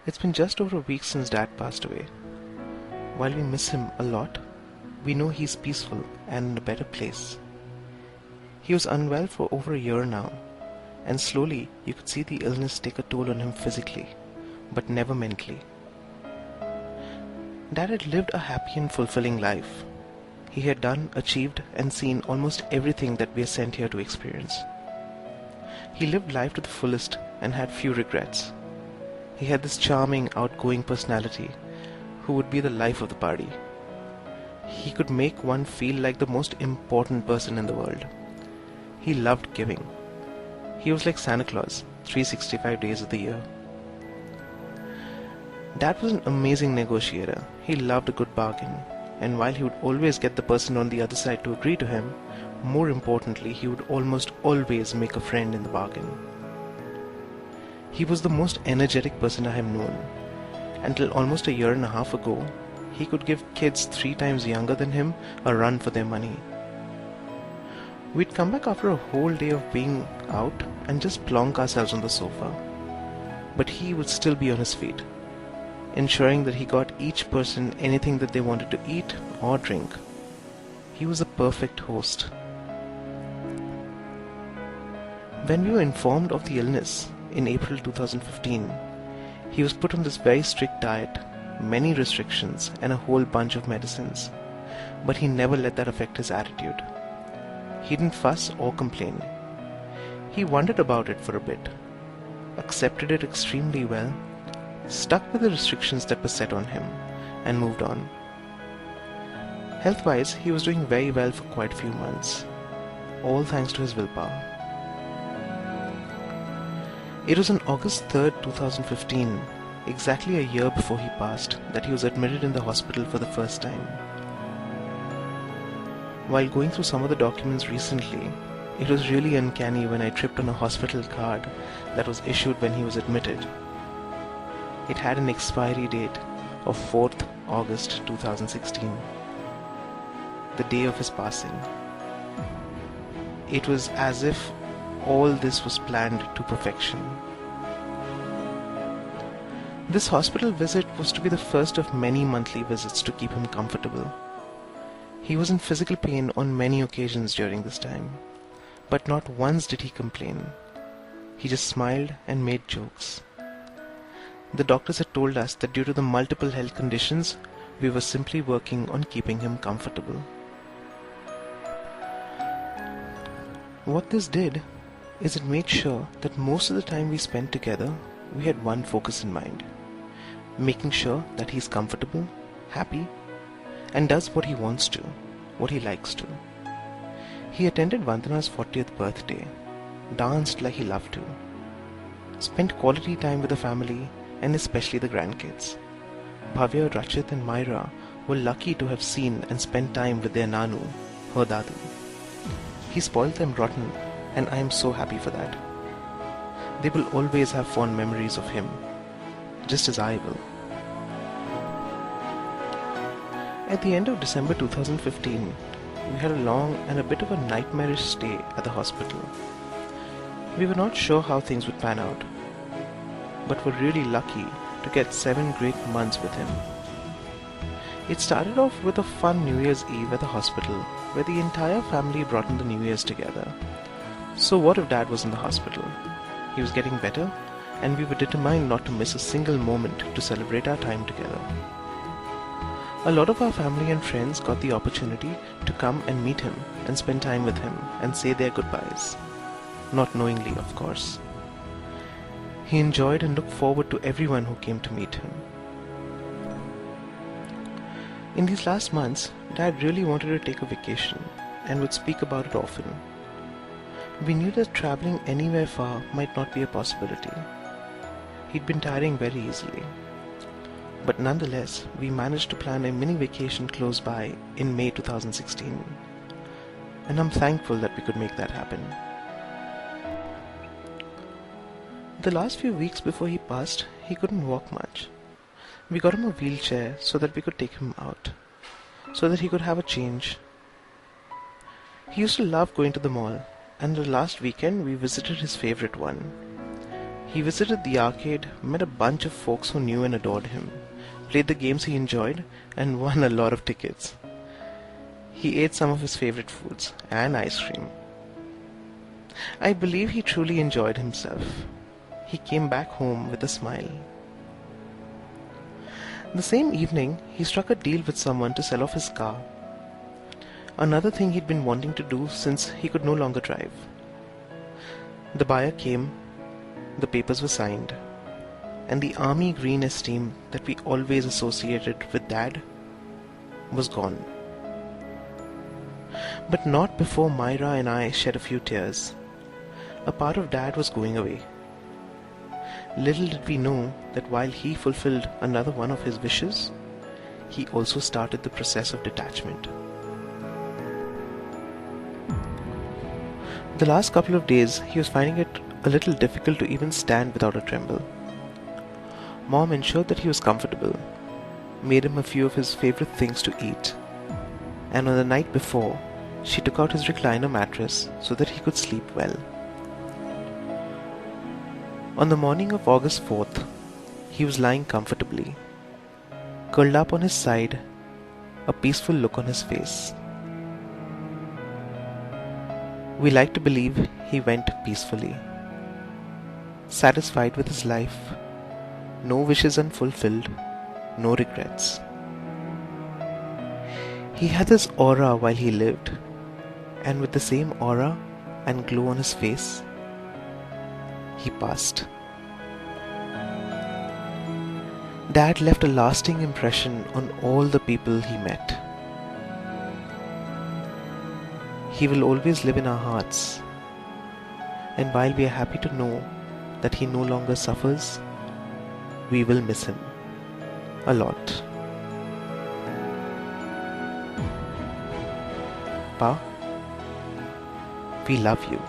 It's been just over a week since Dad passed away. While we miss him a lot, we know he's peaceful and in a better place. He was unwell for over a year now, and slowly you could see the illness take a toll on him physically, but never mentally. Dad had lived a happy and fulfilling life. He had done, achieved, and seen almost everything that we are sent here to experience. He lived life to the fullest and had few regrets. He had this charming, outgoing personality who would be the life of the party. He could make one feel like the most important person in the world. He loved giving. He was like Santa Claus, 365 days of the year. Dad was an amazing negotiator. He loved a good bargain, and while he would always get the person on the other side to agree to him, more importantly, he would almost always make a friend in the bargain. He was the most energetic person I have known. Until almost a year and a half ago, he could give kids 3 times younger than him a run for their money. We'd come back after a whole day of being out and just plonk ourselves on the sofa. But he would still be on his feet, ensuring that he got each person anything that they wanted to eat or drink. He was a perfect host. When we were informed of the illness in April 2015, he was put on this very strict diet, many restrictions, and a whole bunch of medicines. But he never let that affect his attitude. He didn't fuss or complain. He wondered about it for a bit, accepted it extremely well, stuck with the restrictions that were set on him, and moved on. Health-wise, he was doing very well for quite a few months, all thanks to his willpower. It was on August 3rd, 2015, exactly a year before he passed, that he was admitted in the hospital for the first time. While going through some of the documents recently, it was really uncanny when I tripped on a hospital card that was issued when he was admitted. It had an expiry date of 4th August 2016, the day of his passing. It was as if all this was planned to perfection. This hospital visit was to be the first of many monthly visits to keep him comfortable. He was in physical pain on many occasions during this time, but not once did he complain. He just smiled and made jokes. The doctors had told us that due to the multiple health conditions, we were simply working on keeping him comfortable. What this did is it made sure that most of the time we spent together, we had one focus in mind: making sure that he's comfortable, happy, and does what he wants to, what he likes to. He attended Vandana's 40th birthday, danced like he loved to, spent quality time with the family and especially the grandkids. Bhavya, Rachit and Myra were lucky to have seen and spent time with their Nanu, her Dadu. He spoiled them rotten, and I am so happy for that. They will always have fond memories of him, just as I will. At the end of December 2015, we had a long and a bit of a nightmarish stay at the hospital. We were not sure how things would pan out, but were really lucky to get 7 great months with him. It started off with a fun New Year's Eve at the hospital, where the entire family brought in the New Year's together. So what if Dad was in the hospital? He was getting better, and we were determined not to miss a single moment to celebrate our time together. A lot of our family and friends got the opportunity to come and meet him and spend time with him and say their goodbyes. Not knowingly, of course. He enjoyed and looked forward to everyone who came to meet him. In these last months, Dad really wanted to take a vacation and would speak about it often. We knew that traveling anywhere far might not be a possibility. He'd been tiring very easily. But nonetheless, we managed to plan a mini vacation close by in May 2016. And I'm thankful that we could make that happen. The last few weeks before he passed, he couldn't walk much. We got him a wheelchair so that we could take him out, so that he could have a change. He used to love going to the mall, and the last weekend we visited his favorite one. He visited the arcade, met a bunch of folks who knew and adored him, played the games he enjoyed, and won a lot of tickets. He ate some of his favorite foods and ice cream. I believe he truly enjoyed himself. He came back home with a smile. The same evening, he struck a deal with someone to sell off his car. Another thing he'd been wanting to do since he could no longer drive. The buyer came, the papers were signed, and the army green esteem that we always associated with Dad was gone. But not before Myra and I shed a few tears. A part of Dad was going away. Little did we know that while he fulfilled another one of his wishes, he also started the process of detachment. The last couple of days, he was finding it a little difficult to even stand without a tremble. Mom ensured that he was comfortable, made him a few of his favorite things to eat, and on the night before, she took out his recliner mattress so that he could sleep well. On the morning of August 4th, he was lying comfortably, curled up on his side, a peaceful look on his face. We like to believe he went peacefully, satisfied with his life, no wishes unfulfilled, no regrets. He had this aura while he lived, and with the same aura and glow on his face, he passed. Dad left a lasting impression on all the people he met. He will always live in our hearts, and while we are happy to know that he no longer suffers, we will miss him a lot. Pa, we love you.